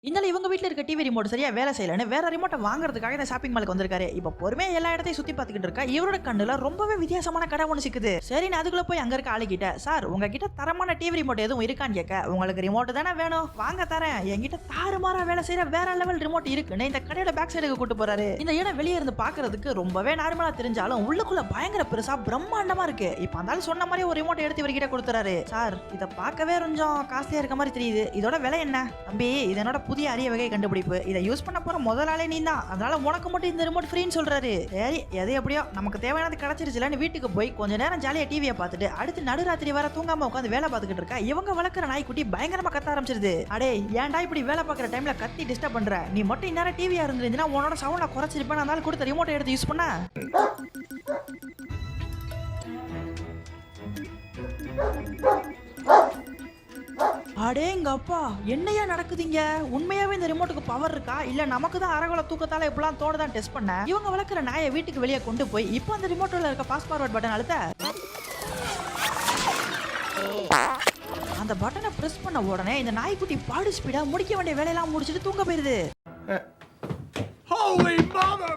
இதனால இவங்க வீட்ல இருக்க டிவி ரிமோட் சரியா வேலை செய்யலன்னு வேற ரிமோட்ட வாங்குறதுக்காக இந்த ஷாப்பிங் மாலுக்கு வந்திருக்காரு. இப்ப பொறுமையா எல்லா இடத்தையும் சுத்தி பார்த்துக்கிட்டு இருக்கா. இவரோட கண்ணுல ரொம்பவே வித்தியாசமான கடை ஒண்ணு சிக்குது. சரி நான் அதுக்குள்ள போய் அங்க இருக்க ஆளுகிட்ட, சார் உங்ககிட்ட தரமான டிவி ரிமோட் எதுவும் இருக்கான்னு கேட்க, உங்களுக்கு ரிமோட் தானே வேணும் வாங்க தரேன், என்கிட்ட தாறுமாறா வேலை செய்யற வேற லெவல் ரிமோட் இருக்குன்னு இந்த கடையோட பேக் சைடுக்கு கூட்டு போறாரு. இந்த இடம் வெளியே இருந்து பாக்குறதுக்கு ரொம்பவே நார்மலா தெரிஞ்சாலும் உள்ளுக்குள்ள பயங்கர பெருசா பிரம்மாண்டமா இருக்கு. இப்ப அந்த சொன்ன மாதிரி ஒரு ரிமோட் எடுத்து இவர்கிட்ட கொடுத்துறாரு. சார் இத பார்க்கவே கொஞ்சம் காஸ்ட்லியா இருக்க மாதிரி தெரியுது, இதோட விலை என்ன? தம்பி இது என்னோட புதிய அரிய வகை கண்டுபிடிப்பு, இதை யூஸ் பண்ண போற முதல் ஆளே நீ தான், அதனால உனக்கு மட்டும் இந்த ரிமோட் ஃப்ரீன்னு சொல்றாரு. சரி எது எப்படியோ நமக்கு தேவையானது கிடைச்சிருச்சுலன்னு வீட்டுக்கு போய் கொஞ்ச நேரம் ஜாலியா டிவியை பார்த்துட்டு அடுத்து நடுராத்திரி வர தூங்காம உட்காந்து வேலை பார்த்துக்கிட்டு இருக்கா. இவங்க வளர்க்குற நாய்க்குட்டி பயங்கரமா கத்த ஆரம்பிச்சிருது. அடே ஏன்டா இப்படி வேலை பார்க்குற டைம்ல கத்தி டிஸ்டர்ப் பண்ற, நீ மட்டும் இந்நேரம் டிவியா இருந்துருந்துன்னா உன்னோட சவுண்டை குறைச்சிருப்பேன், அதனால கொடுத்த ரிமோட்டை எடுத்து யூஸ் பண்ண. அடேங்கப்பா என்னையா நடக்குதுங்க? உண்மையாவே இந்த ரிமோட்டுக்கு பவர் இருக்கா இல்ல நமக்கு தான் அரகோல தூக்கத்தால இப்படிலாம் தோணுதான் டெஸ்ட் பண்ண. இவங்க வளர்க்குற நாயை வீட்டுக்கு வெளியே கொண்டு போய் இப்போ அந்த ரிமோட்ல இருக்க பாஸ் ஃபார்வர்ட் பட்டன் அழுத்த அந்த பட்டனை பிரஸ் பண்ண உடனே இந்த நாய்க்குட்டி பாடு ஸ்பீடா முடிக்க வேண்டிய வேலையெல்லாம் முடிச்சிட்டு தூங்க போயிருது. Holy mother!